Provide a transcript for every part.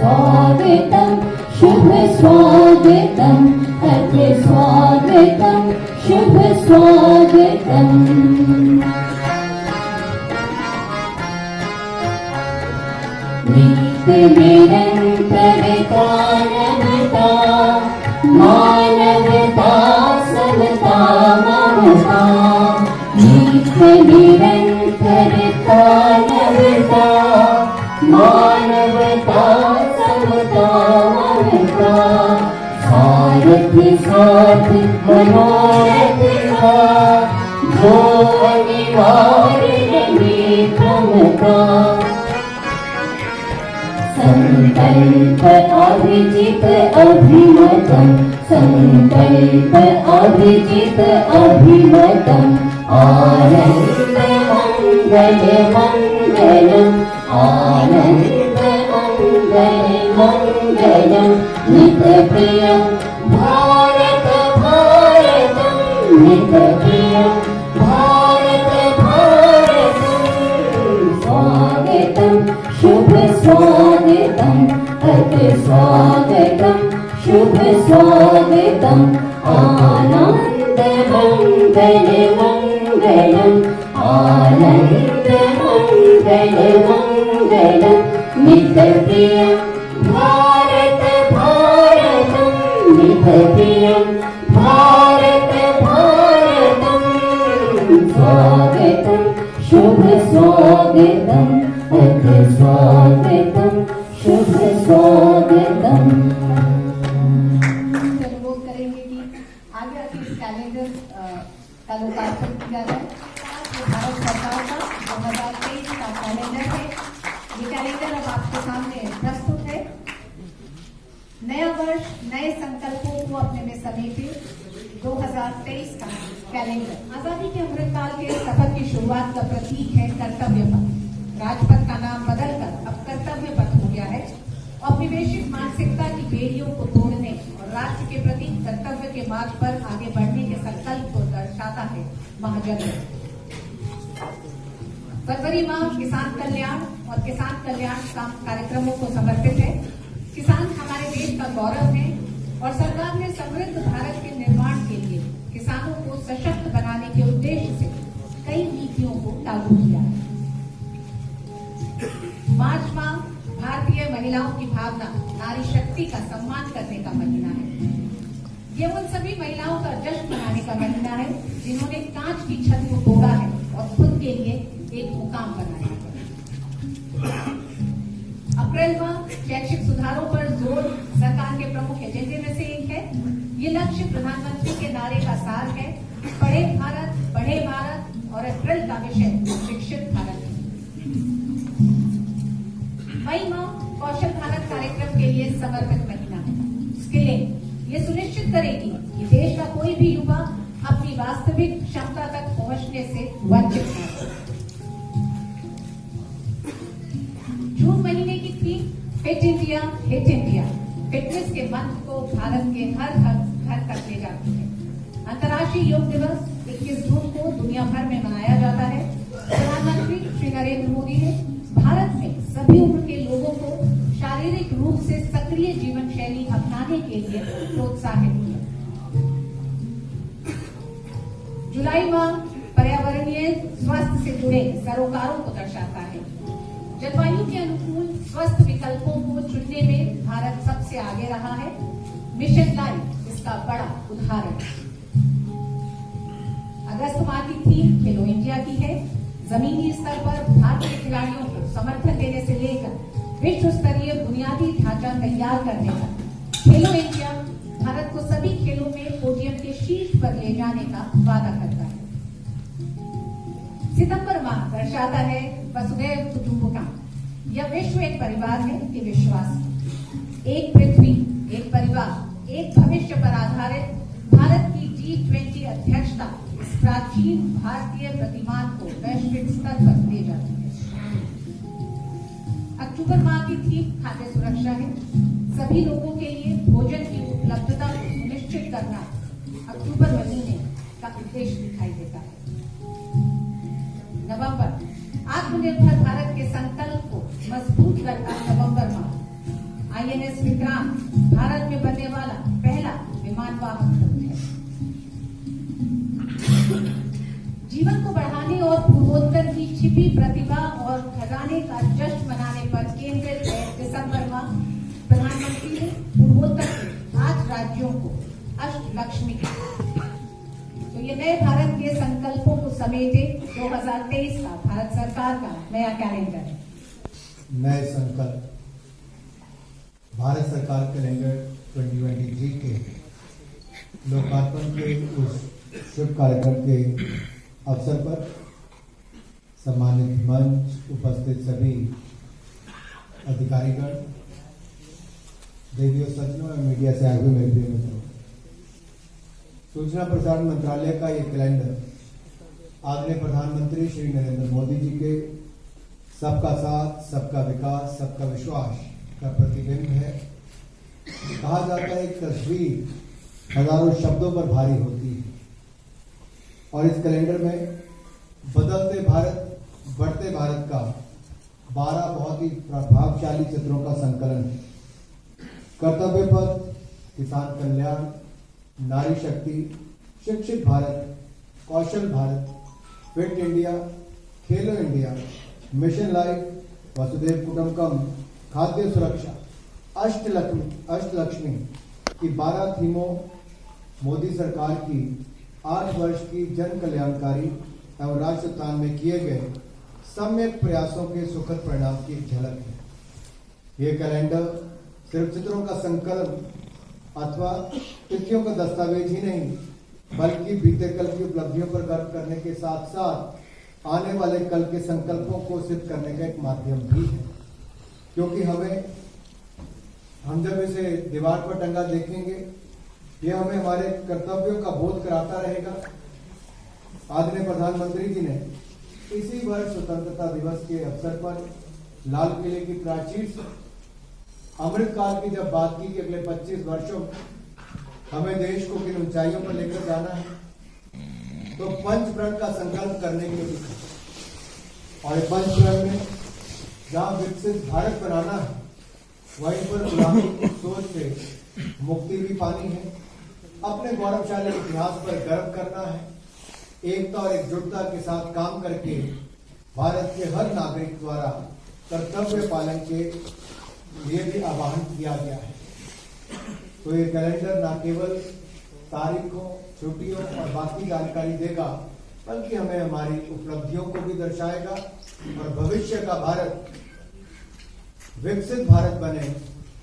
स्वागतं शुभ स्वागतं अद्य स्वागतं शुभ स्वागतम् नित्य निरंतरता नवता मानवता समता ममता नित्य निरंतरता नवता मानवता समता ममता सारथ साथ मनोरथ का जो अनिवार्य नियमता संकल्प अभिजित अभिमतं संकल्प अभिजित अभिमतं आनंद मंगल मंगलम् आनंद मंगल मंगलम् नित्य प्रियं भारत भारतं नित्य प्रियं भारत भारतं स्वागतं शुभ स्वागतं अद्य स्वागतं शुभ स्वागतम् आनंद मंगल मंगलम् आनंद मंगल मंगलम् नित्य प्रियं भारत भारतं नित्य प्रियं भारत भारतं स्वागतं शुभ स्वागतम् अद्य स्वागतं शुभ स्वागतम्। अनुरोध करेंगे कि आगे आके इस कैलेंडर का लोकार्पण किया जाए। भारत सरकार का 2023 का कैलेंडर है। ये कैलेंडर अब आपके सामने प्रस्तुत है। नया वर्ष नए संकल्पों को अपने में समेटे 2023 का कैलेंडर आजादी के अमृतकाल के सफर की शुरुआत का प्रतीक है कर्तव्य पथ। राजपथ का नाम बदलकर अब कर्तव्य पथ हो गया है। औपनिवेशिक मानसिकता की बेड़ियों को तोड़ने और राष्ट्र के प्रति कर्तव्य के मार्ग पर आगे बढ़ने के संकल्प को दर्शाता है महाजन। फरवरी माह किसान कल्याण और किसान कल्याण कार्यक्रमों को समर्पित है। किसान हमारे देश का गौरव है और सरकार ने समृद्ध भारत के निर्माण के लिए किसानों को सशक्त बनाने के उद्देश्य से कई नीतियों को लागू किया है। मार्च माह भारतीय महिलाओं की भावना नारी शक्ति का सम्मान करने का महीना है। ये उन सभी महिलाओं का जश्न मनाने का महीना है जिन्होंने कांच की छत को तोड़ा है और खुद के लिए एक मुकाम बनाया है। अप्रैल माह शैक्षिक सुधारों पर जोर सरकार के प्रमुख एजेंडे में से एक है। ये लक्ष्य प्रधानमंत्री के नारे का सार है, पढ़े भारत बढ़े भारत और अप्रैल का विषय शिक्षित भारत है। मई माह कौशल भारत कार्यक्रम के लिए समर्पित महीना है। स्किलिंग ये सुनिश्चित करेगी कि देश का कोई भी युवा अपनी वास्तविक क्षमता तक पहुंचने से वंचित न हो। जून महीने की theme fit India hit India fitness के मंत्र को भारत के हर घर तक ले जाती है। अंतर्राष्ट्रीय योग दिवस 21 जून को दुनिया भर में मनाया जाता है। प्रधानमंत्री श्री नरेंद्र मोदी ने भारत में सभी उम्र के लोगों को शारीरिक रूप से सक्रिय जीवन शैली अपनाने के लिए प्रोत्साहित किया। जुलाई माह पर्यावरणीय स्वास्थ्य से जुड़े सरोकारों को दर्शाता है। जलवायु के अनुकूल स्वस्थ विकल्पों को चुनने में भारत सबसे आगे रहा है। मिशन लाइफ इसका बड़ा उदाहरण है। अगस्त माह की थीम खेलो इंडिया की है। जमीनी स्तर पर भारतीय खिलाड़ियों को समर्थन देने से लेकर विश्व स्तरीय बुनियादी ढांचा तैयार करने तक खेलो इंडिया भारत को सभी खेलों में पोडियम के शीर्ष पर ले जाने का वादा करता है। सितंबर माह दर्शाता है वसुधैव कुटुंबकम। यह विश्व एक परिवार है कि विश्वास एक पृथ्वी एक परिवार एक भविष्य पर आधारित भारत की G20 अध्यक्षता इस प्राचीन भारतीय प्रतिमान को वैश्विक स्तर पर ले जाती है। अक्टूबर माह की थीम खाद्य सुरक्षा है। सभी लोगों के लिए भोजन की उपलब्धता को सुनिश्चित करना अक्टूबर महीने का उद्देश्य दिखाई देता है। नवंबर आत्मनिर्भर भारत के संकल्प को मजबूत करता नवंबर माह। शिल्पी प्रतिभा और खजाने का जश्न मनाने पर केंद्रित है दिसंबर माह। प्रधानमंत्री ने पूर्वोत्तर के 8 राज्यों को अष्टलक्ष्मी, तो ये नए भारत के संकल्पों को समेटे 2023 का भारत सरकार का नया कैलेंडर है। नए संकल्प भारत सरकार कैलेंडर 2023 के लोकार्पण के उस शुभ कार्यक्रम के अवसर पर सम्मानित मंच, उपस्थित सभी अधिकारीगण, देवियों, सज्जनों और मीडिया से आए हुए मेरे प्रिय मित्रों, सूचना प्रसारण मंत्रालय का ये कैलेंडर आदरणीय प्रधानमंत्री श्री नरेंद्र मोदी जी के सबका साथ, सबका विकास, सबका विश्वास का प्रतिबिंब है। कहा जाता है एक तस्वीर हजारों शब्दों पर भारी होती है, और इस कैलेंडर में बदलते भारत, बढ़ते भारत का 12 बहुत ही प्रभावशाली चित्रों का संकलन है। कर्तव्य पथ, किसान कल्याण, नारी शक्ति, शिक्षित भारत, कौशल भारत, फिट इंडिया, खेलो इंडिया, मिशन लाइफ, वसुधैव कुटुंबकम, खाद्य सुरक्षा, अष्टलक्ष्मी की 12 थीमों मोदी सरकार की 8 वर्ष की जन कल्याणकारी एवं राष्ट्र उत्थान में किए गए सम्यक प्रयासों के सुखद परिणाम की एक झलक है। ये कैलेंडर सिर्फ चित्रों का संकलन अथवा तिथियों का दस्तावेज ही नहीं, बल्कि बीते कल की उपलब्धियों पर गर्व करने के साथ साथ आने वाले कल के संकल्पों को सिद्ध करने का एक माध्यम भी है। क्योंकि हम जब इसे दीवार पर टंगा देखेंगे, यह हमें हमारे कर्तव्यों का बोध कराता रहेगा। आदरणीय प्रधानमंत्री जी ने इसी वर्ष स्वतंत्रता दिवस के अवसर पर लाल किले की प्राचीर से अमृतकाल की जब बात की कि अगले 25 वर्षों में हमें देश को किन ऊंचाइयों पर लेकर जाना है, तो पंचप्रण का संकल्प करने के लिए लिखा। और पंचप्रण में जहां विकसित भारत बनाना है, वहीं पर गुलामी की सोच से मुक्ति भी पानी है, अपने गौरवशाली इतिहास पर गर्व करना है, एकता और एकजुटता के साथ काम करके भारत के हर नागरिक द्वारा कर्तव्य पालन के लिए भी आह्वान किया गया है। तो ये कैलेंडर न केवल तारीखों, छुट्टियों और बाकी जानकारी देगा, बल्कि हमें हमारी उपलब्धियों को भी दर्शाएगा और भविष्य का भारत विकसित भारत बने,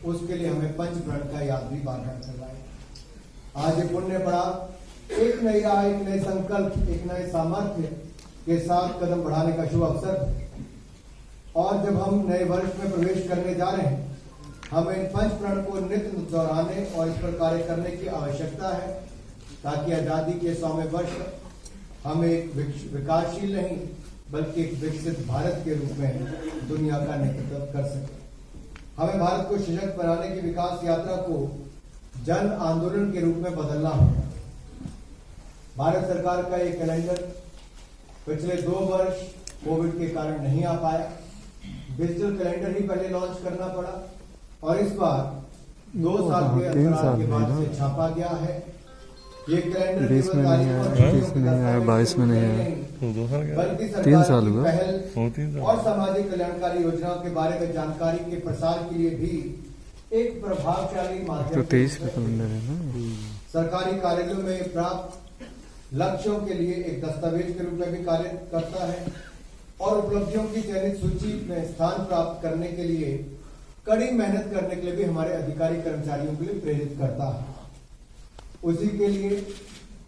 उसके लिए हमें पंचप्रण का याद भी बार बार करवाएगा। आज ये पुण्य पड़ा, एक नई राह, एक नए संकल्प, एक नए सामर्थ्य के साथ कदम बढ़ाने का शुभ अवसर। और जब हम नए वर्ष में प्रवेश करने जा रहे हैं, हमें इन पंचप्रण को नित्य दोहराने और इस पर कार्य करने की आवश्यकता है, ताकि आजादी के 100वें वर्ष हम एक विकासशील नहीं, बल्कि एक विकसित भारत के रूप में दुनिया का नेतृत्व कर सके। हमें भारत को सशक्त बनाने की विकास यात्रा को जन आंदोलन के रूप में बदलना होगा। भारत सरकार का ये कैलेंडर पिछले 2 वर्ष कोविड के कारण नहीं आ पाया। डिजिटल कैलेंडर ही पहले लॉन्च करना पड़ा, और इस बार 2 साल के अंतराल के बाद से छापा गया है। ये कैलेंडर 20 में नहीं आया, 22 में नहीं आया, बल्कि 3 साल हुआ पहल और सामाजिक कल्याणकारी योजनाओं के बारे में जानकारी के प्रसार के लिए भी एक प्रभावशाली माध्यम। तो 23 का कैलेंडर है ना। सरकारी कार्यालयों में प्राप्त लक्ष्यों के लिए एक दस्तावेज के रूप में भी कार्य करता है, और उपलब्धियों की चयनित सूची में स्थान प्राप्त करने के लिए कड़ी मेहनत करने के लिए भी हमारे अधिकारी कर्मचारियों के लिए प्रेरित करता है। उसी के लिए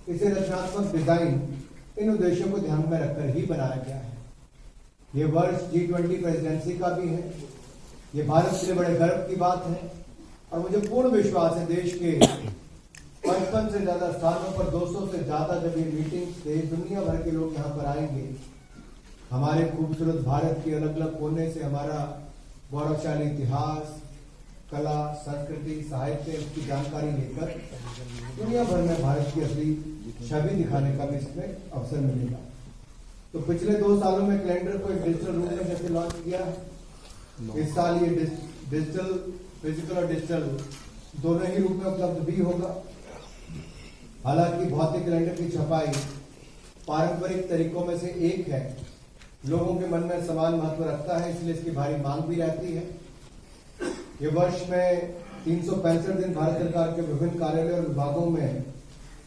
इसे रचनात्मक डिजाइन इन उद्देश्यों को ध्यान में रखकर ही बनाया गया है। ये वर्ष G20 प्रेसिडेंसी का भी है। ये भारत के लिए बड़े गर्व की बात है, और मुझे पूर्ण विश्वास है देश के 55 से ज्यादा स्थानों पर 200 से ज्यादा जब ये मीटिंग देश दुनिया भर के लोग यहाँ पर आएंगे, हमारे खूबसूरत भारत के अलग अलग कोने से हमारा गौरवशाली इतिहास, कला, संस्कृति, साहित्य, उसकी जानकारी लेकर दुनिया भर में भारत की असली छवि दिखाने का भी इसमें अवसर मिलेगा। तो पिछले 2 सालों में कैलेंडर को एक डिजिटल रूप में जैसे लॉन्च किया है, इस साल ये डिजिटल, फिजिकल और डिजिटल दोनों ही रूप में उपलब्ध भी होगा। हालांकि भौतिक कैलेंडर की छपाई पारंपरिक तरीकों में से एक है, लोगों के मन में समान महत्व रखता है, इसलिए इसकी भारी मांग भी रहती है। ये वर्ष में 365 दिन भारत सरकार के विभिन्न कार्यालयों और विभागों में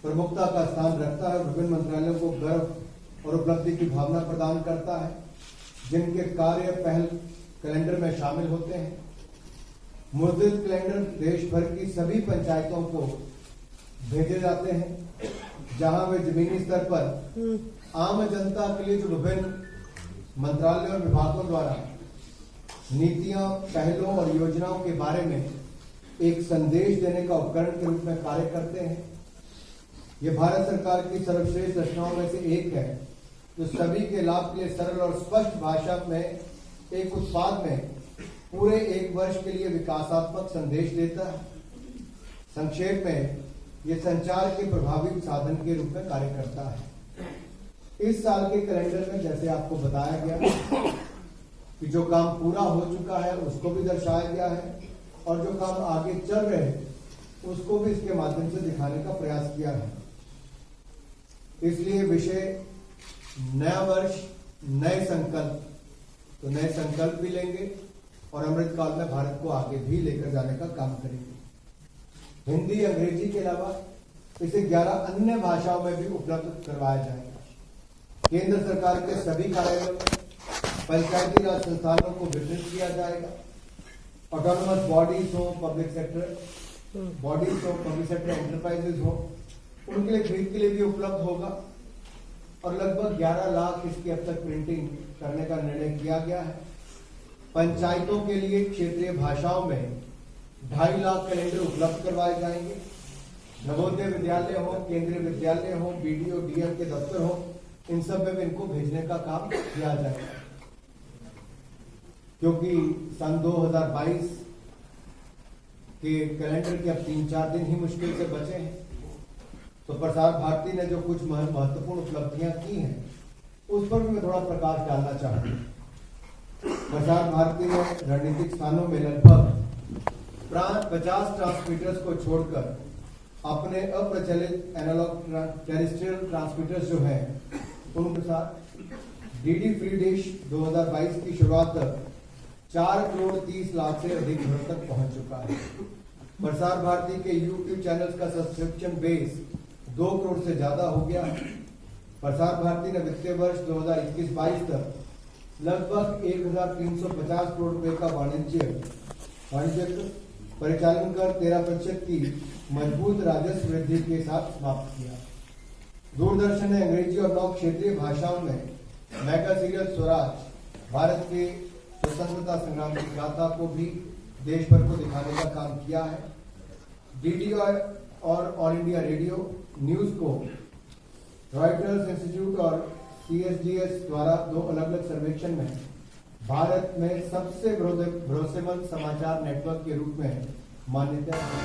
प्रमुखता का स्थान रखता है। विभिन्न मंत्रालयों को गर्व और उपलब्धि की भावना प्रदान करता है, जिनके कार्य पहल कैलेंडर में शामिल होते हैं। मुद्रित कैलेंडर देश भर की सभी पंचायतों को भेजे जाते हैं, जहां वे जमीनी स्तर पर आम जनता के लिए जो विभिन्न मंत्रालयों और विभागों द्वारा नीतियां, पहलों और योजनाओं के बारे में एक संदेश देने का उपकरण के रूप में कार्य करते हैं। ये भारत सरकार की सर्वश्रेष्ठ रचनाओं में से एक है, जो सभी के लाभ के लिए सरल और स्पष्ट भाषा में एक उत्पाद में पूरे एक वर्ष के लिए विकासात्मक संदेश देता है। संक्षेप में ये संचार के प्रभावी साधन के रूप में कार्य करता है। इस साल के कैलेंडर में जैसे आपको बताया गया कि जो काम पूरा हो चुका है उसको भी दर्शाया गया है, और जो काम आगे चल रहे हैं उसको भी इसके माध्यम से दिखाने का प्रयास किया है। इसलिए विषय नया वर्ष, नए संकल्प, तो नए संकल्प भी लेंगे और अमृतकाल में भारत को आगे भी लेकर जाने का काम करेंगे। हिंदी, अंग्रेजी के अलावा इसे 11 अन्य भाषाओं में भी उपलब्ध करवाया जाएगा। केंद्र सरकार के सभी कार्यालयों में पंचायती राज संस्थानों को वितरित किया जाएगा। ऑटोनोमस बॉडीज हो, पब्लिक सेक्टर बॉडीज हो, पब्लिक सेक्टर एंटरप्राइजेज हो, उनके लिए खरीद के लिए भी उपलब्ध होगा। और लगभग 11 लाख इसकी अब तक प्रिंटिंग करने का निर्णय किया गया है। पंचायतों के लिए क्षेत्रीय भाषाओं में 2.5 लाख कैलेंडर उपलब्ध करवाए जाएंगे। नवोदय विद्यालय हो, केंद्रीय विद्यालय हो, बीडीओ डीएम के दफ्तर हो, इन सब में भी इनको भेजने का काम किया जाएगा। क्योंकि सन 2022 के कैलेंडर के अब 3-4 दिन ही मुश्किल से बचे हैं, तो प्रसार भारती ने जो कुछ महत्वपूर्ण उपलब्धियां की हैं उस पर भी मैं थोड़ा प्रकाश डालना चाहूंगा। प्रसार भारती ने रणनीतिक स्थानों में लगभग 50 ट्रांसमीटर्स को छोड़कर अपने अप्रचलित एनालॉग टेरेस्ट्रियल ट्रांसमीटर्स जो हैं उनके साथ डीडी फ्री डिश 2022 की शुरुआत तक 4 करोड़ 30 लाख से अधिक घरों तक पहुंच चुका है। प्रसार भारती के यूट्यूब चैनल्स का सब्सक्रिप्शन बेस 2 करोड़ से ज्यादा हो गया है। प्रसार भारती ने वित्तीय वर्ष 2021-22 तक लगभग 1350 करोड़ रुपए का वाणिज्यिक परिचालन कर 13% की मजबूत राजस्व वृद्धि के साथ समाप्त किया। दूरदर्शन ने अंग्रेजी और 9 क्षेत्रीय भाषाओं में मेगा सीरियल स्वराज भारत के स्वतंत्रता संग्राम की गाथा को भी देश भर को दिखाने का काम किया है। डीडी और ऑल इंडिया रेडियो न्यूज को रॉयटर्स इंस्टीट्यूट और CSDS द्वारा 2 अलग-अलग सर्वेक्षण में भारत में सबसे भरोसेमंद समाचार नेटवर्क के रूप में मान्यता दी।